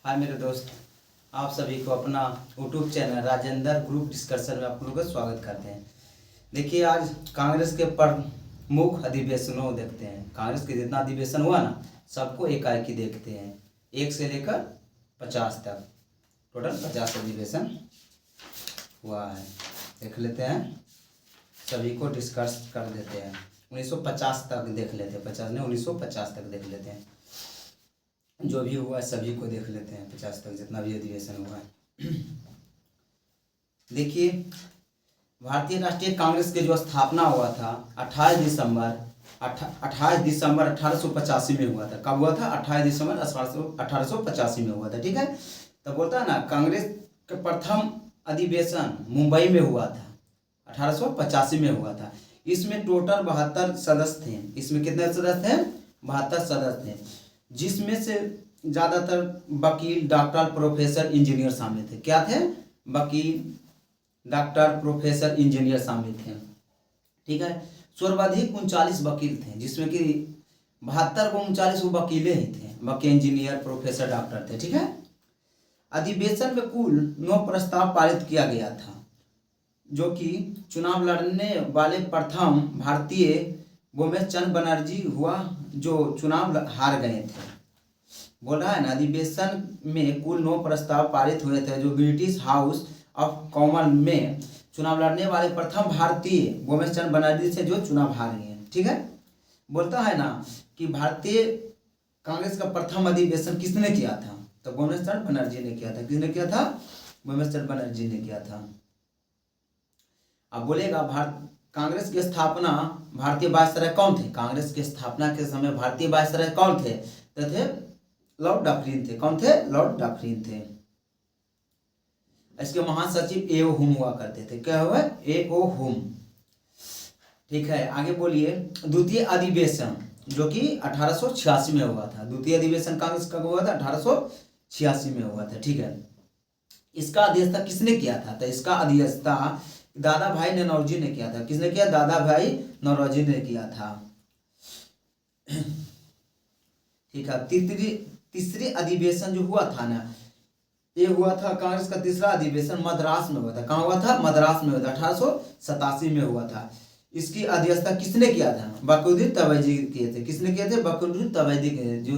हाय मेरे दोस्त, आप सभी को अपना YouTube channel Rajendra group discussion में आप लोगों का स्वागत करते हैं। देखिए, आज कांग्रेस के प्रमुख अधिवेशनों देखते हैं। कांग्रेस के जितना अधिवेशन हुआ ना, सबको एकाएकी देखते हैं, 1 से लेकर 50 तक, टोटल 50 अधिवेशन हुआ है। देख लेते हैं, सभी को डिस्कस कर देते हैं। 1950 तक देख लेते हैं, 50 नहीं 1950 तक देख लेते हैं। जो भी हुआ सभी को देख लेते हैं, 50 तक जितना भी अधिवेशन हुआ है। देखिए, भारतीय राष्ट्रीय कांग्रेस के जो स्थापना हुआ था 28 दिसंबर 1885 में हुआ था। कब हुआ था? 28 दिसंबर 1885 में हुआ था। ठीक है, तो बोलता है ना, कांग्रेस का प्रथम अधिवेशन मुंबई में हुआ था, 1885 में हुआ था। इसमें टोटल 72 सदस्य थे। इसमें कितने सदस्य थे? 72 सदस्य थे, जिसमें से ज़्यादातर वकील, डॉक्टर, प्रोफेसर, इंजीनियर शामिल थे। क्या थे? वकील, डॉक्टर, प्रोफेसर, इंजीनियर शामिल थे। ठीक है, सर्वाधिक 39 वकील थे, जिसमें कि 72 को 39 वकीलें ही थे। वकील, इंजीनियर, प्रोफेसर, डॉक्टर थे। ठीक है, अधिवेशन में कुल 9 प्रस्ताव पारित किया गया था, जो कि चुनाव लड़ने वाले प्रथम भारतीय गोमेश चंद बनर्जी हुआ, जो चुनाव हार गए थे। बोल रहा है ना, अधिवेशन में कुल 9 प्रस्ताव पारित हुए थे, जो ब्रिटिश हाउस ऑफ कॉमन में चुनाव लड़ने वाले प्रथम भारतीय गोमेश चंद बनर्जी से जो चुनाव हार गए। ठीक है, बोलता है ना कि भारतीय कांग्रेस का प्रथम अधिवेशन किसने किया था? तो गोमेश चंद बनर्जी ने किया था। किसने किया था? गोमेश चंद बनर्जी ने किया था। अब बोलेगा, कांग्रेस की स्थापना भारतीय वायसराय कौन थे? कांग्रेस की स्थापना के समय भारतीय वायसराय कौन थे? तो थे लॉर्ड डफरिन थे। कौन थे? लॉर्ड डफरिन थे। इसके महासचिव ए.ओ. हुम हुआ करते थे। क्या हुआ? ए.ओ. हुम। ठीक है, आगे बोलिए। द्वितीय अधिवेशन, जो कि 1886 में हुआ था। द्वितीय अधिवेशन कांग्रेस का हुआ था, 1886 में हुआ था। ठीक है, इसका अध्यक्षता किसने किया था? तो इसका अध्यक्षता दादा भाई नौरोजी ने किया था। किसने किया? दादा भाई नौरोजी ने किया था। ठीक है, तीसरी अधिवेशन जो हुआ था ना, ये हुआ था कांग्रेस का तीसरा अधिवेशन मद्रास में हुआ था। कहाँ हुआ था? मद्रास में हुआ था, 1887 में हुआ था। इसकी अध्यक्षता किसने किया था? बख्तियारुद्दीन तबैजी किए थे। किसने किए थे? बख्तियारुद्दीन तबैजी के, जो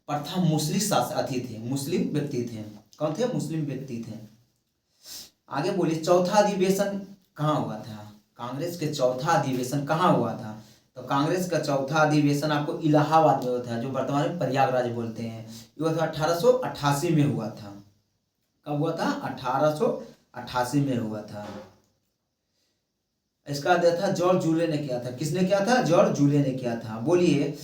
प्रथम मुस्लिम शासक थे, मुस्लिम व्यक्ति थे। कौन थे? मुस्लिम व्यक्ति थे। आगे बोलिए, चौथा अधिवेशन कहाँ हुआ था? कांग्रेस के चौथा अधिवेशन कहाँ हुआ था? तो कांग्रेस का चौथा अधिवेशन आपको इलाहाबाद में हुआ था, जो वर्तमान में प्रयागराज बोलते हैं। ये हुआ था 1888 में हुआ था। कब हुआ था? 1888 में हुआ था। इसका अध्यक्ष था जॉर्ज जूले ने किया था। किसने किया था? जॉर्ज जूले ने किया था। बोलिए,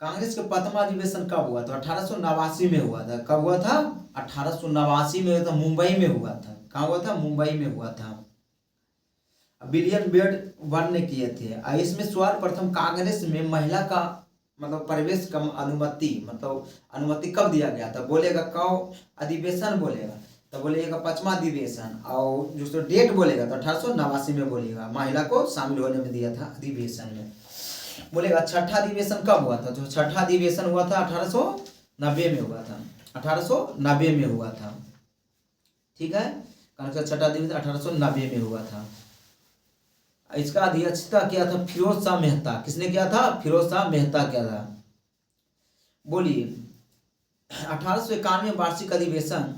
कांग्रेस का प्रथम अधिवेशन कब हुआ था? 1889 में हुआ था। कब हुआ था? 1889 में हुआ था, मुंबई में हुआ था। कहाँ हुआ था? मुंबई में हुआ था। विलियम बेड वन ने किए थे। इसमें सर्वप्रथम कांग्रेस में महिला का प्रवेश का अनुमति कब दिया गया था? बोलेगा कब अधिवेशन बोलेगा तो बोलेगा 5वां अधिवेशन, और जो डेट बोलेगा तो 1889 में बोलेगा। महिला को शामिल होने में दिया था अधिवेशन में। बोलेगा छठा अधिवेशन कब हुआ था? जो छठा अधिवेशन हुआ था 1890 में हुआ था। 1890 में हुआ था। ठीक है, कांग्रेस का छठा अधिवेशन 1890 में हुआ था। इसका अध्यक्षता किया था फिरोज शाह मेहता। किसने किया था? फिरोज शाह मेहता किया था। बोलिए, 1891 वार्षिक अधिवेशन,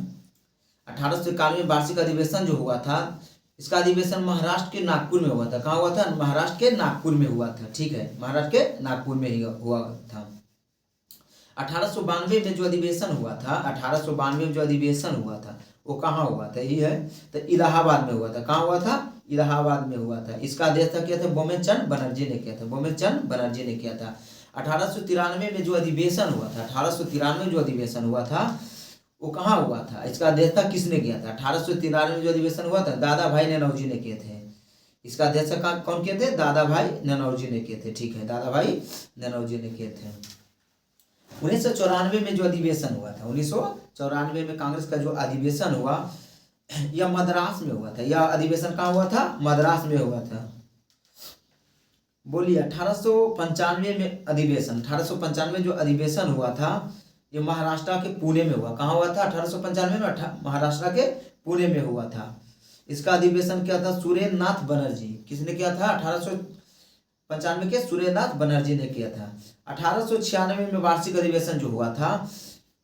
1891 वार्षिक अधिवेशन जो हुआ था, इसका अधिवेशन महाराष्ट्र के नागपुर में हुआ था। कहाँ हुआ था? महाराष्ट्र के नागपुर में हुआ था। ठीक है, महाराष्ट्र के नागपुर में ही हुआ था। 1892 में जो अधिवेशन हुआ था, 1892 में जो अधिवेशन हुआ था, वो कहाँ हुआ था? यही है, तो इलाहाबाद में हुआ था। कहाँ हुआ था? इलाहाबाद में हुआ था। इसका अध्यक्षता किया था गोमेश चंद बनर्जी ने किया था। गोमेश चंद बनर्जी ने किया था। 1893 में जो अधिवेशन हुआ था, 1893 में जो अधिवेशन हुआ था, वो कहाँ हुआ था? इसका अध्यक्षता किसने किया था? 1893 में जो अधिवेशन हुआ था, दादा भाई नौरोजी ने किए थे। इसका अध्यक्षता कौन किए थे? दादा भाई नौरोजी ने किए थे। ठीक है, दादा भाई नौरोजी ने किए थे। 1994 में जो अधिवेशन हुआ था, 1994 में कांग्रेस का जो अधिवेशन हुआ, यह मद्रास में हुआ था। यह अधिवेशन कहाँ हुआ था? मद्रास में हुआ था। बोलिए, 1895 में अधिवेशन, 1895 जो अधिवेशन हुआ था, ये महाराष्ट्र के पुणे में हुआ। कहाँ हुआ था? 1895 में महाराष्ट्र के पुणे में हुआ था। इसका अधिवेशन क्या था? सुरेंद्रनाथ बनर्जी। किसने किया था? 1895 के सुरेंद्रनाथ बनर्जी ने किया था। 1896 में वार्षिक अधिवेशन जो हुआ था,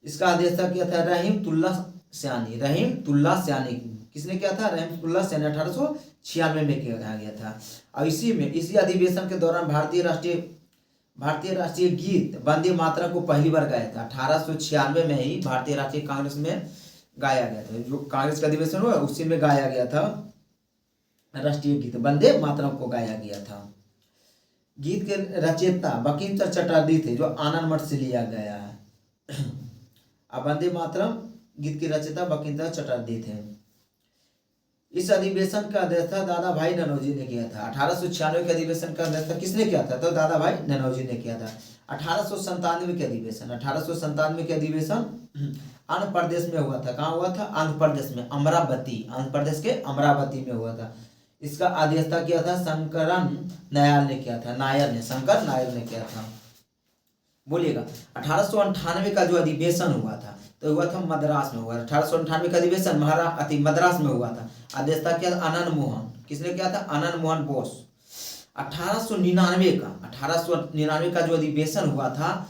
इसका अध्यक्षता किया था रहीमतुल्ला सयानी। रहीमतुल्ला सयानी किसने किया था? रहीमतुल्ला सयानी 1896 में किया गया था। और इसी अधिवेशन के दौरान भारतीय राष्ट्रीय गीत वंदे मातरम को पहली बार गाया था। 1896 में ही भारतीय राष्ट्रीय कांग्रेस में गाया गया था। जो कांग्रेस का अधिवेशन हुआ उसी में गाया गया था राष्ट्रीय गीत वंदे मातरम को गाया गया था। गीत के रचयिता बंकिम चटर्जी थे, जो आनंद मठ से लिया गया है। अब वंदे मातरम गीत के रचयिता बंकिम चटर्जी थे। इस अधिवेशन का अध्यक्षता दादा भाई नौरोजी ने किया था। 1896 के अधिवेशन का अध्यक्षता किसने किया था? तो दादा भाई नौरोजी ने किया था। 1897 के अधिवेशन आंध्र प्रदेश में हुआ था। कहाँ हुआ था? आंध्र प्रदेश में, अमरावती, आंध्र प्रदेश के अमरावती में हुआ था। इसका अध्यक्षता किया था शंकरन नायर ने किया था। शंकर नायर ने किया था। बोलिएगा 1898 का जो अधिवेशन हुआ था तो हुआ था मद्रास में हुआ। 1898 का अधिवेशन मद्रास में हुआ था। अध्यक्षता किया था आनंद मोहन। किसने किया था? आनंद मोहन बोस। 1899 का जो अधिवेशन हुआ था,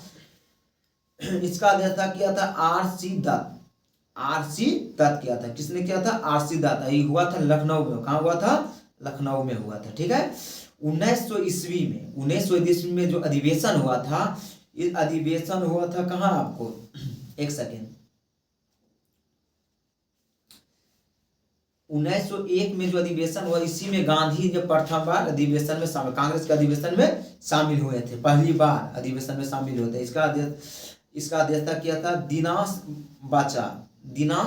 इसका अध्यक्षता किया था आर.सी. दत्त किया था। किसने किया था? आर.सी. दत्त। ये हुआ था लखनऊ में। कहाँ हुआ था? लखनऊ में हुआ था। ठीक है। 1900 ईस्वी में जो अधिवेशन हुआ था, इस अधिवेशन हुआ था कहाँ? आपको एक सेकेंड। 1901 में जो अधिवेशन हुआ, इसी में गांधी जब प्रथम बार अधिवेशन में कांग्रेस के अधिवेशन में शामिल हुए थे। पहली बार अधिवेशन में शामिल हुए थे। इसका अध्यक्षता किया था दिनास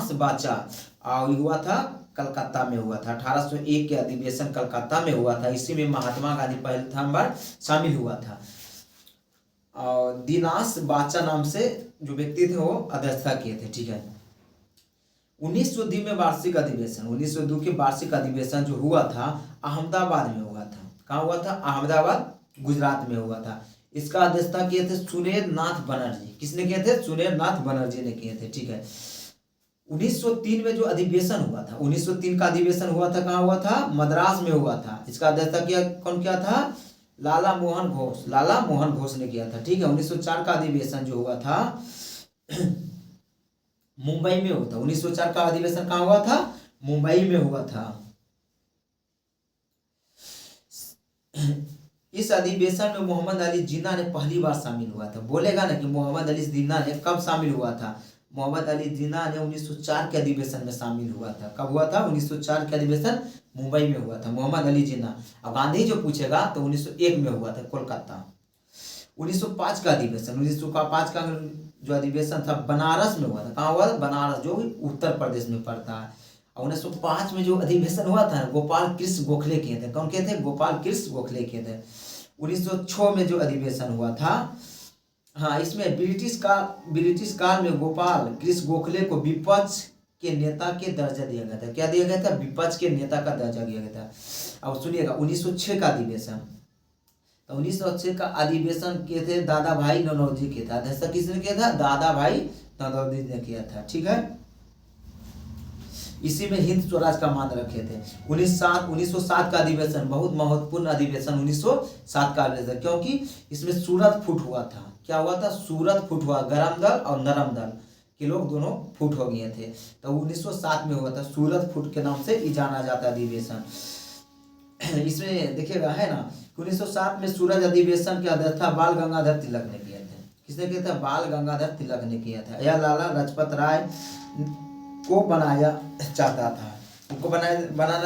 बाचा और हुआ था कलकत्ता में हुआ था। 1801 के अधिवेशन कलकत्ता में हुआ था। इसी में महात्मा गांधी प्रथम बार शामिल हुआ था। और दिनास बाचा नाम से जो व्यक्ति थे वो अध्यक्षता किए थे। ठीक है। 1902 में वार्षिक अधिवेशन, 1902 के वार्षिक अधिवेशन जो हुआ था अहमदाबाद में हुआ था। कहाँ हुआ था? अहमदाबाद, गुजरात में हुआ था। इसका अध्यक्षता किए थे सुरेंद्रनाथ बनर्जी। किसने किए थे? सुरेंद्रनाथ बनर्जी ने किए थे। ठीक है। 1903 में जो अधिवेशन हुआ था, 1903 का अधिवेशन हुआ था। कहाँ हुआ था? मद्रास में हुआ था। इसका अध्यक्षता कौन किया था? लाला मोहन घोष ने किया था। ठीक है। 1904 का अधिवेशन जो हुआ था मुंबई में हुआ था। 1904 का अधिवेशन कहाँ हुआ था? मुंबई में हुआ था। इस अधिवेशन में मोहम्मद अली जिन्ना ने पहली बार शामिल हुआ था। बोलेगा ना कि मोहम्मद अली जिन्ना ने कब शामिल हुआ था? मोहम्मद अली जिन्ना ने 1904 के अधिवेशन में शामिल हुआ था। कब हुआ था? 1904 के अधिवेशन मुंबई में हुआ था। मोहम्मद अली जिन्ना। अब गांधी जो पूछेगा तो 1901 में हुआ था कोलकाता। 1905 का अधिवेशन, 1905 का जो अधिवेशन था बनारस में हुआ था। कहाँ हुआ था? बनारस, जो उत्तर प्रदेश में पड़ता है। और 1905 में जो अधिवेशन हुआ था गोपाल कृष्ण गोखले किए थे। कौन किए थे? गोपाल कृष्ण गोखले किए थे। 1906 में जो अधिवेशन हुआ था, हाँ, इसमें ब्रिटिश काल में गोपाल कृष्ण गोखले को विपक्ष के नेता के दर्जा दिया गया था। क्या दिया गया था? विपक्ष के नेता का दर्जा दिया गया था। अब सुनिएगा 1906 का अधिवेशन, तो 1906 का अधिवेशन किए थे दादा भाई नौरोजी के था। अध्यक्षता किसने किया था? दादा भाई नौरोजी ने किया था। ठीक है। इसी में हिंद स्वराज का मान रखे थे। 1907 का अधिवेशन बहुत महत्वपूर्ण अधिवेशन, 1907 का अधिवेशन, क्योंकि इसमें सूरत फुट हुआ था। क्या हुआ था? सूरत फुट हुआ। गरम दल और नरम दल के लोग दोनों फुट हो गए थे। तो 1907 में हुआ था। सूरत फुट के नाम से जाना जाता अधिवेशन। इसमें देखिएगा है ना, 1907 में सूरज अधिवेशन के अध्यक्षता बाल गंगाधर तिलक ने किया था। किसने किया था? बाल गंगाधर तिलक ने किया था। यह लाला लाजपत राय को बनाना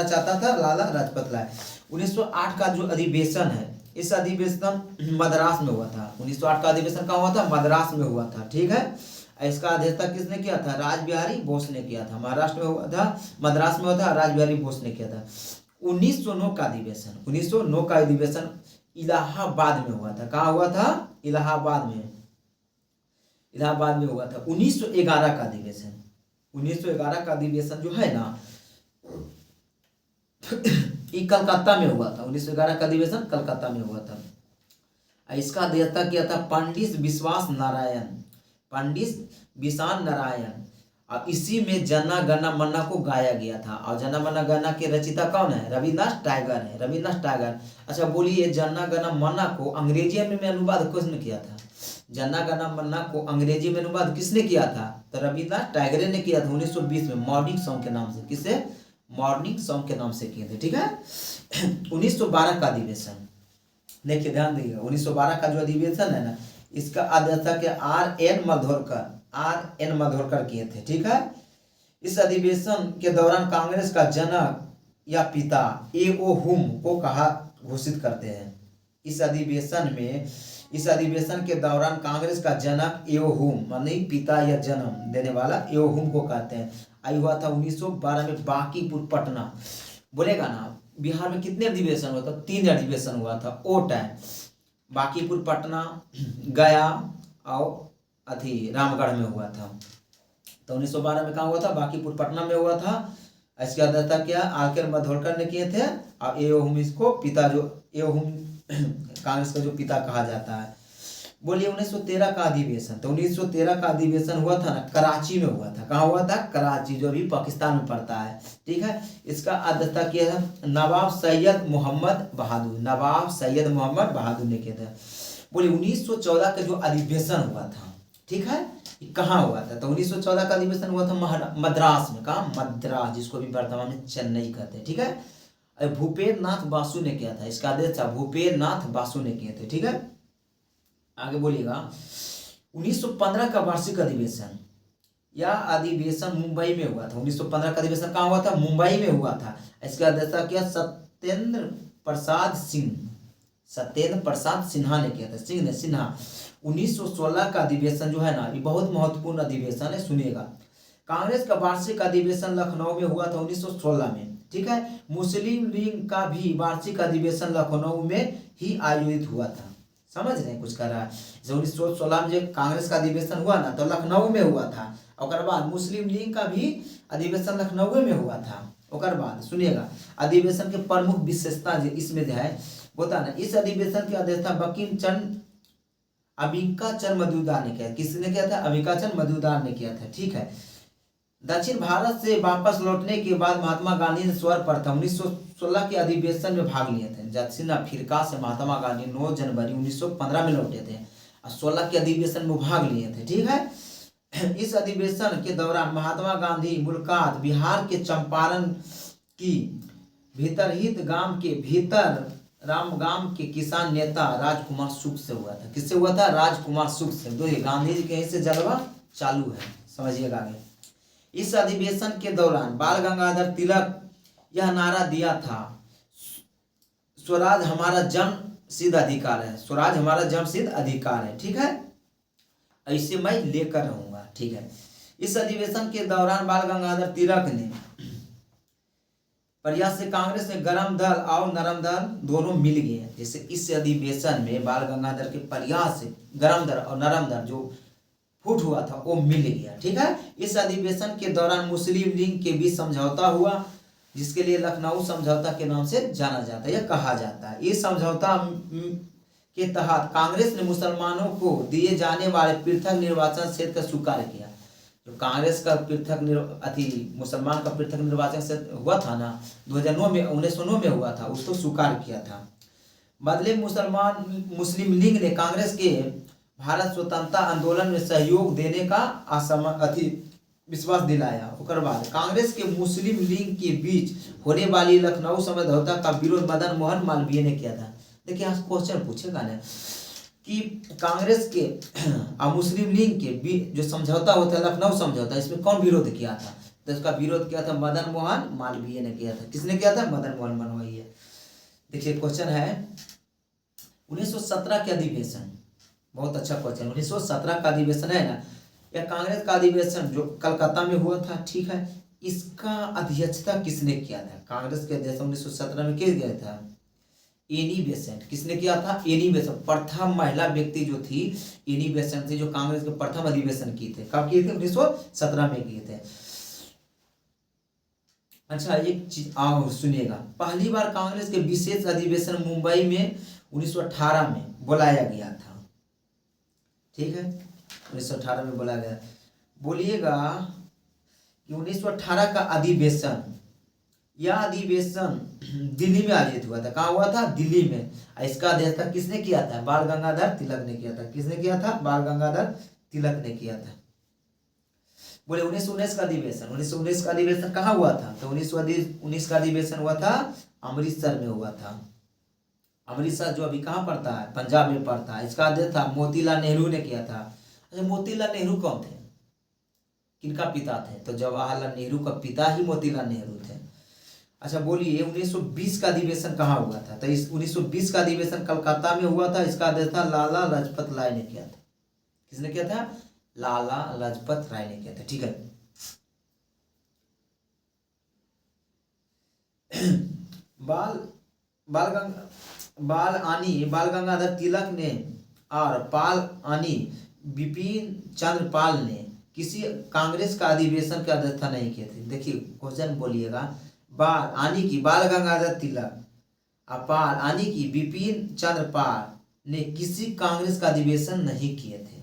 चाहता था लाला लाजपत राय। 1908 का जो अधिवेशन है, इस अधिवेशन मद्रास में हुआ था। 1908 का अधिवेशन कहाँ हुआ था? मद्रास में हुआ था। ठीक है। इसका अध्यक्षता किसने किया था? रासबिहारी बोस ने किया था। महाराष्ट्र में हुआ था, मद्रास में हुआ था, रासबिहारी बोस ने किया था। 1909 का अधिवेशन, 1909 का अधिवेशन इलाहाबाद में हुआ था। कहाँ हुआ था? इलाहाबाद में हुआ था। 1911 का अधिवेशन, 1911 का अधिवेशन जो है ना ये कलकत्ता में हुआ था। 1911 का अधिवेशन कलकत्ता में हुआ था। इसका अध्यक्षता किया था पंडित विश्वास नारायण। पंडित बिसान नारायण। और इसी में जना गना मन्ना को गाया गया था। और जना मन्ना गना के रचिता कौन है? रविन्द्रनाथ टैगोर है, रविन्द्रनाथ टैगोर। अच्छा बोलिए, जना गना मन्ना को अंग्रेजी में अनुवाद किसने किया था? जना गना मन्ना को अंग्रेजी में अनुवाद किसने किया था? तो रविन्द्रनाथ टैगोर ने किया था 1920 में, मॉर्निंग सॉन्ग के नाम से। किसे? मॉर्निंग सॉन्ग के नाम से किए थे। ठीक है। 1912 का अधिवेशन देखिए, ध्यान दीजिएगा। 1912 का जो अधिवेशन है ना, इसका अध्यक्षता के आर एन माधोरकर किए थे। ठीक है। इस अधिवेशन के दौरान कांग्रेस का जनक या पिता ए.ओ. हुम को कहा घोषित करते हैं। इस अधिवेशन के दौरान कांग्रेस का जनक ए.ओ. हुम माने पिता या जन्म देने वाला ए.ओ. हुम को कहते हैं। आई हुआ था 1912 में बांकीपुर पटना। बोलेगा ना, बिहार में कितने अधिवेशन हुआ था? 3 अधिवेशन हुआ था ओ टाइम। बांकीपुर पटना, गया और रामगढ़ में हुआ था। तो 1912 में कहाँ हुआ था? बांकीपुर पटना में हुआ था। इसकी अध्यक्षता क्या आर.के. माधोरकर ने किए थे। और ए.ओ. हुम इसको पिता, जो ए.ओ. हुम कांग्रेस का जो पिता कहा जाता है। बोलिए 1913 का अधिवेशन। तो 1913 का अधिवेशन हुआ था ना, कराची में हुआ था। कहाँ हुआ था? कराची, जो अभी पाकिस्तान में पड़ता है। ठीक है। इसका अध्यक्षता किया था नवाब सैयद मोहम्मद बहादुर। नवाब सैयद मोहम्मद बहादुर ने किया था। बोलिए 1914 का जो अधिवेशन हुआ था, ठीक है, कहाँ हुआ था? तो 1914 का अधिवेशन हुआ था मद्रास में। कहाँ? मद्रास, जिसको भी वर्तमान में चेन्नई कहते हैं। ठीक है। भूपेंद्र नाथ बासु ने किया था। इसका अध्यक्ष था भूपेंद्र नाथ बासु ने किए थे। ठीक है। आगे बोलिएगा, 1915 का वार्षिक अधिवेशन। यह अधिवेशन मुंबई में हुआ था। 1915 का अधिवेशन कहाँ हुआ था? मुंबई में हुआ था। इसका अध्यक्षता किया सत्येंद्र प्रसाद सिन्हा ने किया था। सिन्हा। 1916 का अधिवेशन जो है ना, ये बहुत महत्वपूर्ण अधिवेशन है, सुनिएगा। कांग्रेस का वार्षिक अधिवेशन लखनऊ में हुआ था 1916 में। ठीक है। मुस्लिम लीग का भी वार्षिक अधिवेशन लखनऊ में ही आयोजित हुआ था। समझ रहे हैं कुछ कर रहा है? 1916 में जो कांग्रेस का अधिवेशन हुआ ना, तो लखनऊ में हुआ था। और बाद मुस्लिम लीग का भी अधिवेशन लखनऊ में हुआ था। और बाद सुनिएगा, अधिवेशन के प्रमुख विशेषता जो इसमें जो है होता ना, इस अधिवेशन की अध्यक्षता बंकिम चंद्र अंबिका चंद मजूमदार ने किया। किसने किया था? अंबिका चंद मजूमदार ने किया था। ठीक है। दक्षिण भारत से वापस लौटने के बाद महात्मा गांधी ने सर्वप्रथम 1916 के अधिवेशन में भाग लिए थे। दक्षिण अफ्रीका से महात्मा गांधी 9 जनवरी 1915 में लौटे थे और 16 के अधिवेशन में भाग लिए थे। ठीक है। इस अधिवेशन के दौरान महात्मा गांधी मुलाकात बिहार के चंपारण की भीतरहित गांव के भीतर रामगाम के किसान नेता राजकुमार शुक्ल से हुआ था। किससे हुआ था? राजकुमार शुक्ल से। तो गांधी जी के से जलवा चालू है, समझिएगा आगे। इस अधिवेशन के दौरान बाल गंगाधर तिलक यह नारा दिया था, स्वराज हमारा जन्मसिद्ध अधिकार है। स्वराज हमारा जन्मसिद्ध अधिकार है। ठीक है। ऐसे मैं लेकर रहूंगा। ठीक है। इस अधिवेशन के दौरान बाल गंगाधर तिलक ने प्रयास से कांग्रेस में गरम दल और नरम दल दोनों मिल गए। जैसे इस अधिवेशन में बाल गंगाधर के प्रयास से गरम दल और नरम दल जो फूट हुआ था वो मिल गया। ठीक है। इस अधिवेशन के दौरान मुस्लिम लीग के बीच समझौता हुआ, जिसके लिए लखनऊ समझौता के नाम से जाना जाता है या कहा जाता है। इस समझौता के तहत कांग्रेस ने मुसलमानों को दिए जाने वाले पृथक निर्वाचन क्षेत्र का स्वीकार किया। जो कांग्रेस का मुसलमान का पृथक निर्वाचन क्षेत्र हुआ था ना 2009 में 1909 में हुआ था, उसको स्वीकार किया था। बदले मुस्लिम लीग ने कांग्रेस के भारत स्वतंत्रता आंदोलन में सहयोग देने का विश्वास दिलाया। उसके बाद कांग्रेस के मुस्लिम लीग के बीच होने वाली लखनऊ समझौता का विरोध मदन मोहन मालवीय ने किया था। देखिए यहाँ क्वेश्चन पूछेगा ना कि कांग्रेस के और मुस्लिम लीग के बीच जो समझौता होता है लखनऊ समझौता, इसमें कौन विरोध किया था? तो इसका विरोध किया था मदन मोहन मालवीय ने किया था। किसने किया था? मदन मोहन मालवीय। देखिए क्वेश्चन है 1917 के अधिवेशन, बहुत अच्छा क्वेश्चन। 1917 का अधिवेशन है ना, यह कांग्रेस का अधिवेशन जो कलकत्ता में हुआ था। ठीक है। इसका अध्यक्षता किसने किया था? कांग्रेस के अध्यक्ष 1917 में किस गया था? Annie Besant. किसने किया था? Annie Besant. प्रथम महिला व्यक्ति जो थी एनी बेसेंट थी, जो कांग्रेस के प्रथम अधिवेशन किए थे। कब किए थे? 1917 में किए थे। अच्छा एक चीज और सुनिएगा, पहली बार कांग्रेस के विशेष अधिवेशन मुंबई में 1918 में बुलाया गया था। ठीक है। 1918 में बोला गया। बोलिएगा कि 1918 का अधिवेशन, यह अधिवेशन दिल्ली में आयोजित हुआ था। कहाँ हुआ था? दिल्ली में। इसका अध्यक्षता किसने किया था? बाल गंगाधर तिलक ने किया था। किसने किया था? बाल गंगाधर तिलक ने किया था। बोले 1919 का अधिवेशन, 1919 का अधिवेशन कहाँ हुआ था? तो 1919 का अधिवेशन हुआ था अमृतसर में हुआ था। अमृतसर जो अभी कहाँ पड़ता है? पंजाब में पड़ता है। इसका अध्यक्ष था मोतीलाल नेहरू ने किया था। अच्छा, मोतीलाल नेहरू कौन थे? किनका पिता थे? तो जवाहरलाल नेहरू का पिता ही मोतीलाल नेहरू थे। अच्छा बोलिए 1920 का अधिवेशन कहाँ हुआ था? तो इस 1920 का अधिवेशन कलकत्ता में हुआ था। इसका अध्यक्ष था लाला लाजपत राय ने किया था। किसने किया था? लाला लाजपत राय ने किया था। ठीक है। बाल गंगाधर तिलक ने और पाल आनी बिपिन चंद्र पाल ने किसी कांग्रेस का अधिवेशन की अध्यक्षता नहीं किए थे। देखिए क्वेश्चन बोलिएगा, बाल गंगाधर तिलक अपार आनी की बिपिन चंद्र पाल ने किसी कांग्रेस का अधिवेशन नहीं किए थे।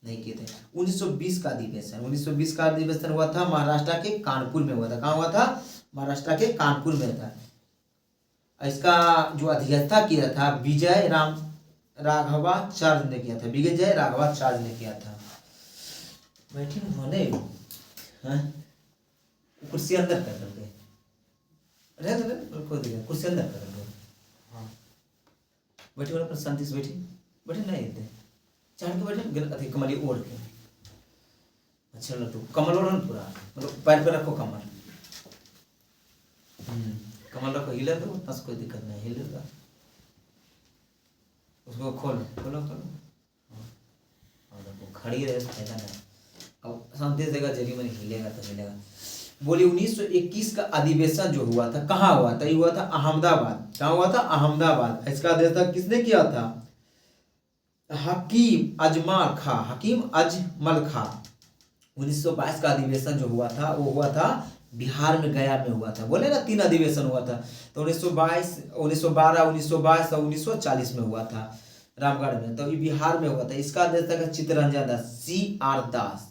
1920 का अधिवेशन, 1920 का अधिवेशन हुआ था महाराष्ट्र के कानपुर में हुआ था। कहाँ हुआ था? महाराष्ट्र के कानपुर में था। इसका जो अध्यक्षता किया था विजय राघवाचार्य ने किया था। विजय राघवाचार्य ने किया था। बैठी होने कुर्सी अंदर कर दोगे, कुर्सी अंदर कर दोगे। हाँ बैठी वाला पर शांति से बैठी, बैठे नहीं देते चाट के बैठे अति कमली ओढ़ के। अच्छा तो कमल ओढ़ पूरा, मतलब पैर पे रखो कमल, कमल रखो, हिले दो, उतना से कोई दिक्कत नहीं, हिलेगा। उसको खोलो खोलो खोलो, और देखो खड़ी रहे तो फायदा नहीं। अब शांति से देगा, जरी में हिलेगा तो हिलेगा। बोली 1921 का अधिवेशन जो हुआ था कहाँ हुआ था? ये हुआ था अहमदाबाद। कहाँ हुआ था? अहमदाबाद। इसका अध्यक्षता किसने किया था? हकीम अजमल खां। 1922 का अधिवेशन जो हुआ था वो हुआ था बिहार में, गया में हुआ था। बोले ना 3 अधिवेशन हुआ था। तो 1922, 1912, 1922 और 1940 में हुआ था रामगढ़ में। तो ये बिहार में हुआ था। इसका अध्यक्षता चित्तरंजन दास, सी आर दास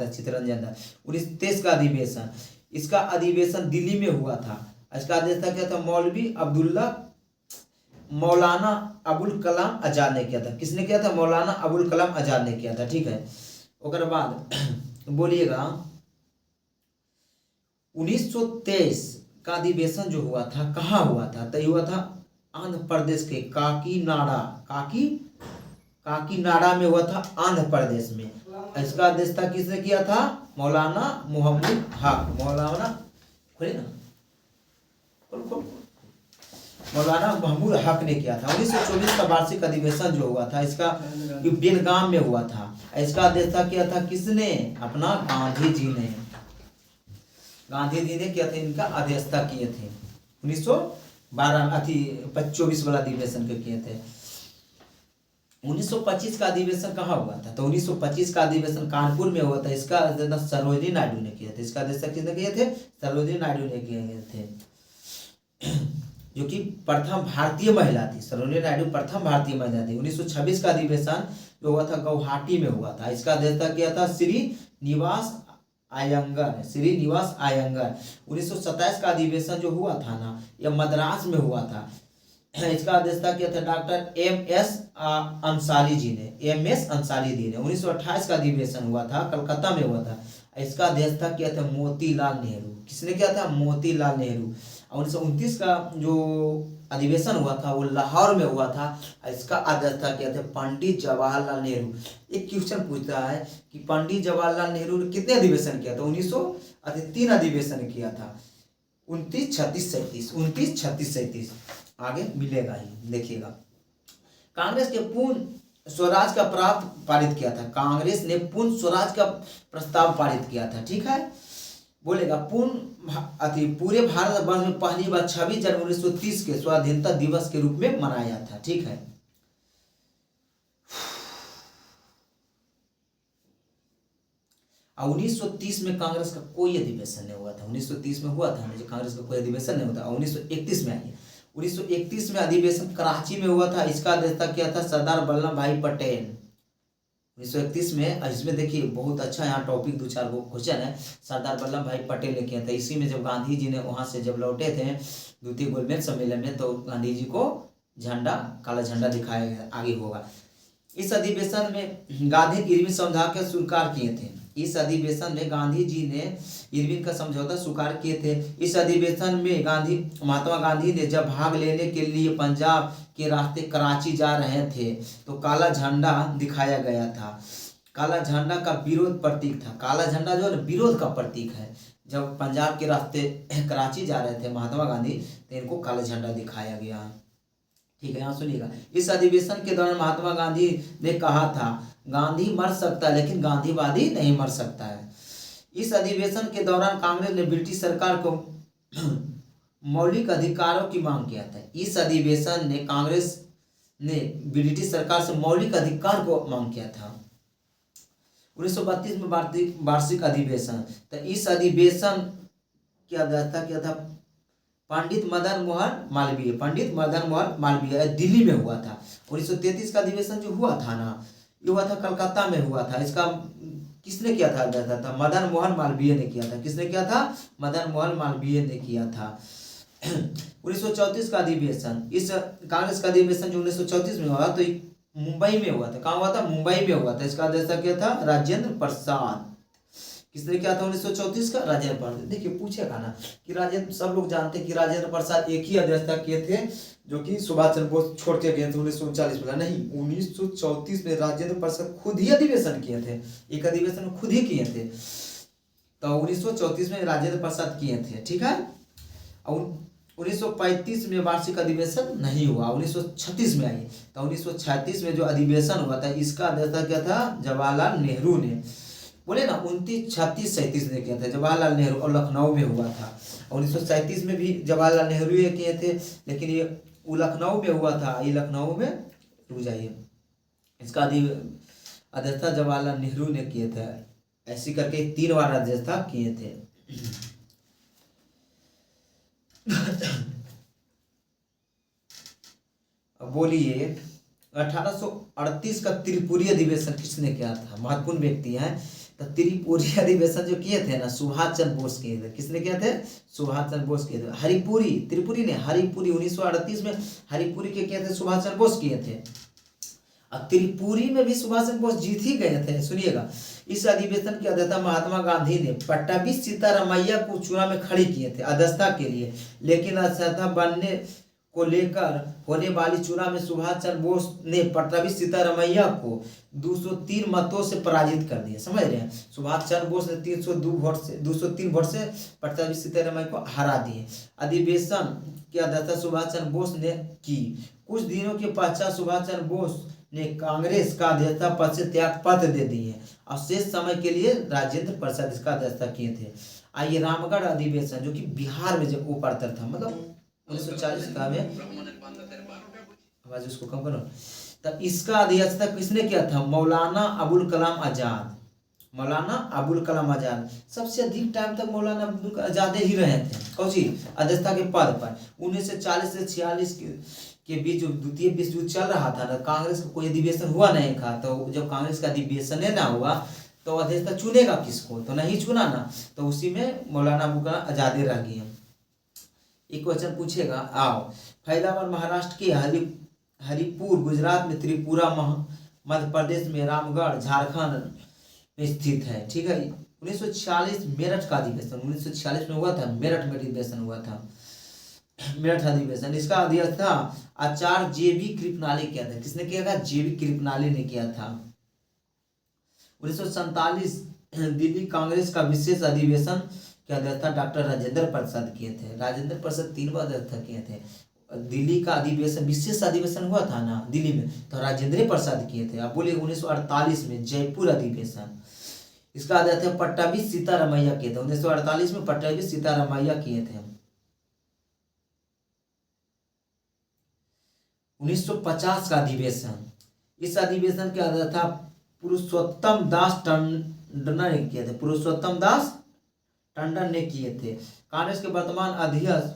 चित्तरंजन दास। 1923 का अधिवेशन, इसका अधिवेशन दिल्ली में हुआ था। इसका अध्यक्षता क्या था? मौलाना अबुल कलाम आजाद ने किया था। किसने किया था? मौलाना अबुल कलाम आजाद ने किया था। ठीक है। उसके बाद बोलिएगा 1923 का अधिवेशन जो हुआ था कहाँ हुआ था? तो हुआ था आंध्र प्रदेश के काकीनाडा में हुआ था, आंध्र प्रदेश में। इसका अध्यक्षता किसने किया था? मौलाना मोहम्मद हक। मौलाना महमूद हक ने किया था। 1924 का वार्षिक अधिवेशन जो हुआ था इसका बेलगाम में हुआ था। इसका अध्यक्षता किया था किसने? अपना गांधी जी ने किया था। इनका अध्यक्षता किए थे 1924 वाला अधिवेशन के किए थे। 1925 का अधिवेशन कहाँ हुआ था? तो 1925 का अधिवेशन कानपुर में हुआ था। इसका अध्यक्षता सरोजिनी नायडू ने किया था। इसका अध्यक्षता किसने किए थे? सरोजिनी नायडू ने किए थे, जो कि प्रथम भारतीय महिला थी। सरोजिनी नायडू प्रथम भारतीय महिला थी। 1926 का अधिवेशन जो हुआ था गुवाहाटी में हुआ था। इसका अध्यक्षता किया था श्रीनिवास अयंगर। 1927 का अधिवेशन जो हुआ था ना, यह मद्रास में हुआ था। इसका अध्यक्षता किया था डॉक्टर एम.एस. अंसारी जी ने। 1928 का अधिवेशन हुआ था, कलकत्ता में हुआ था। इसका अध्यक्षता किया था मोतीलाल नेहरू। किसने किया था? मोतीलाल नेहरू। 1929 का जो अधिवेशन हुआ था वो लाहौर में हुआ था। इसका अध्यक्षता किया था पंडित जवाहरलाल नेहरू। एक क्वेश्चन पूछता है कि पंडित जवाहरलाल नेहरू ने कितने अधिवेशन किया था? 3 अधिवेशन किया था, 29, 36, 37। आगे मिलेगा ही, देखिएगा। कांग्रेस के पूर्ण स्वराज का पारित किया था। कांग्रेस ने पूर्ण स्वराज का प्रस्ताव पारित किया था। ठीक है। बोलेगा पूरे भारतवर्ष में पहली बार 26 जनवरी 1930 के स्वाधीनता दिवस के रूप में मनाया था। ठीक है। और 1930 में कांग्रेस का कोई अधिवेशन नहीं हुआ था। 1930 में हुआ था, कांग्रेस का कोई अधिवेशन नहीं होता। 1931 में आइए, 1931 में अधिवेशन कराची में हुआ था। इसका अध्यक्षता किया था सरदार वल्लभ भाई पटेल। 1931 में। इसमें देखिए बहुत अच्छा यहाँ टॉपिक 2-4 गो क्वेश्चन है। सरदार वल्लभ भाई पटेल ने किया था। इसी में जब गांधी जी ने वहाँ से जब लौटे थे द्वितीय गोलमेज सम्मेलन में, तो गांधी जी को झंडा, काला झंडा दिखाया गया। आगे होगा। इस अधिवेशन में गांधी इरविन समझौता के स्वीकार किए थे। इस अधिवेशन में गांधी जी ने इरविन का समझौता स्वीकार किए थे। इस अधिवेशन में महात्मा गांधी ने जब भाग लेने के लिए पंजाब के रास्ते कराची जा रहे थे तो काला झंडा दिखाया गया था। काला झंडा का विरोध प्रतीक था। काला झंडा जो है विरोध का प्रतीक है। जब पंजाब के रास्ते कराची जा रहे थे महात्मा गांधी, तो इनको काला झंडा दिखाया गया। ठीक है, यहाँ सुनिएगा। इस अधिवेशन के दौरान महात्मा गांधी ने कहा था, गांधी मर सकता है लेकिन गांधीवादी नहीं मर सकता है। इस अधिवेशन के दौरान कांग्रेस ने ब्रिटिश सरकार को मौलिक अधिकारों की मांग किया था। इस अधिवेशन ने कांग्रेस ने ब्रिटिश सरकार से मौलिक अधिकार को मांग किया था। 1932 में वार्षिक अधिवेशन। तो इस अधिवेशन क्या था पंडित मदन मोहन मालवीय दिल्ली में हुआ था। 1933 का अधिवेशन जो हुआ था ना, ये हुआ था कलकत्ता में हुआ था। इसका किसने किया था? मदन मोहन मालवीय ने किया था। किसने किया था? मदन मोहन मालवीय ने किया था। 1934 का अधिवेशन, इस कांग्रेस का अधिवेशन जो 1934 में हुआ तो मुंबई में हुआ था। कहाँ हुआ था? मुंबई में हुआ था। इसका अध्यक्ष क्या था? राजेंद्र प्रसाद। किसने किया था 1934 का? राजेंद्र प्रसाद। देखिए पूछेगा ना कि राजेंद्र, सब लोग जानते हैं कि राजेंद्र प्रसाद एक ही अध्यक्षता किए थे जो कि सुभाष चंद्र बोस छोड़ के गए थे 1939 में। नहीं, 1934 में राजेंद्र प्रसाद खुद ही अधिवेशन किए थे। एक अधिवेशन खुद ही किए थे। तो 1934 में राजेंद्र प्रसाद किए थे। ठीक है। और 1935 में वार्षिक अधिवेशन नहीं हुआ, 1936 में आई। तो 1936 में जो अधिवेशन हुआ था इसका अध्यक्षता क्या था? जवाहरलाल नेहरू ने। बोले ना 29, 36, 37 ने किया था जवाहरलाल नेहरू, और लखनऊ में हुआ था। 1937 में भी जवाहरलाल नेहरू ये किए थे, लेकिन ये लखनऊ में हुआ था। ये लखनऊ में, रुक जाइए, इसका अध्यक्षता जवाहरलाल नेहरू ने किए थे। ऐसी करके 3 बार अध्यक्षता किए थे। अब बोलिए 1838 का त्रिपुरी अधिवेशन किसने किया था? महत्वपूर्ण व्यक्ति है। तो त्रिपुरी अधिवेशन जो किए थे ना, सुभाष चंद्र बोस किए थे। किसने किए थे? सुभाष चंद्र बोस किए थे। त्रिपुरी ने हरिपुरी 1938 में हरिपुरी के किए थे, सुभाष चंद्र बोस किए थे। और त्रिपुरी में भी सुभाष चंद्र बोस जीत ही गए थे। सुनिएगा, इस अधिवेशन की अध्यक्षता महात्मा गांधी ने पट्टाभी सीतारामैया को चुनाव में खड़ी किए थे अध्यक्षता के लिए, लेकिन अध्यक्षता बनने को लेकर होने वाली चुनाव में सुभाष चंद्र बोस ने पट्टाभी सीतारामैया को 203 मतों से पराजित कर दिया। समझ रहे हैं? सुभाष चंद्र बोस ने 203 वोट से पट्टाभी सीतारामैया को हरा दिए। अधिवेशन की अध्यक्षता सुभाष चंद्र बोस ने की। कुछ दिनों के पश्चात सुभाष चंद्र बोस ने कांग्रेस का अध्यक्षता पद से त्याग पत्र दे दिए और शेष समय के लिए राजेंद्र प्रसाद इसका अध्यक्षता किए थे। आइए रामगढ़ अधिवेशन जो कि बिहार में जब वो पड़ता था, मतलब 1940 का में, आवाज उसको कम करो। तब इसका अध्यक्षता किसने किया था? मौलाना अबुल कलाम आजाद। सबसे अधिक टाइम तक मौलाना अब्दुल कलाम आजाद ही रहे थे कौची अध्यक्षता के पद पर। 1940 से 46 के बीच जो द्वितीय विश्व युद्ध चल रहा था ना, कांग्रेस का कोई अधिवेशन हुआ नहीं था। तो जब कांग्रेस का अधिवेशन ना हुआ तो अध्यक्षता चुनेगा किसको? तो नहीं चुना ना, तो उसी में मौलाना अबुल कलाम आजाद रह गए। एक क्वेश्चन पूछेगा, आओ। फैजाबाद महाराष्ट्र के हरिपुर, गुजरात में त्रिपुरा, मध्य प्रदेश में रामगढ़, झारखंड में स्थित है। ठीक है। 1946 मेरठ का अधिवेशन 1946 में हुआ था। मेरठ में अधिवेशन हुआ था। मेरठ अधिवेशन, इसका अध्यक्ष था आचार्य JV कृपलानी किया था। किसने किया था? JV कृपलानी ने किया था। 1947 दिल्ली कांग्रेस का विशेष अधिवेशन के अध्यक्षता डॉक्टर राजेंद्र प्रसाद किए थे। राजेंद्र प्रसाद 3 बार अध्यक्षता किए थे। दिल्ली का अधिवेशन, विशेष अधिवेशन हुआ था ना दिल्ली में, तो राजेंद्र प्रसाद किए थे। अब बोलिए 1948 में जयपुर अधिवेशन, इसका अध्यक्ष पट्टाभी सीतारामैया किए थे। 1948 में पट्टाभी सीतारामैया किए थे। 1950 का अधिवेशन, इस अधिवेशन के अध्यक्षता पुरुषोत्तम दास टंडन ने किए थे। पुरुषोत्तम दास टंडन ने किए थे। कांग्रेस के वर्तमान अध्यक्ष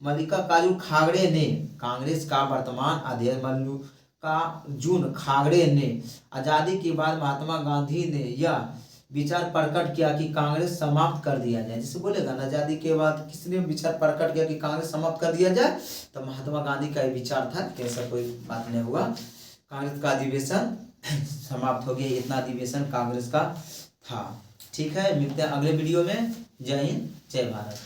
मल्लिकार्जुन खाड़गे ने, कांग्रेस का वर्तमान अध्यक्ष मल्लिकार्जुन खाड़गे ने आज़ादी के बाद महात्मा गांधी ने यह विचार प्रकट किया कि कांग्रेस समाप्त कर दिया जाए। जिसे बोलेगा ना आज़ादी के बाद किसने विचार प्रकट किया कि कांग्रेस समाप्त कर दिया जाए, तो महात्मा गांधी का ये विचार था कि ऐसा कोई बात नहीं हुआ, कांग्रेस का अधिवेशन समाप्त हो गया। इतना अधिवेशन कांग्रेस का था। ठीक है, मिलते हैं अगले वीडियो में। जय हिंद, जय भारत।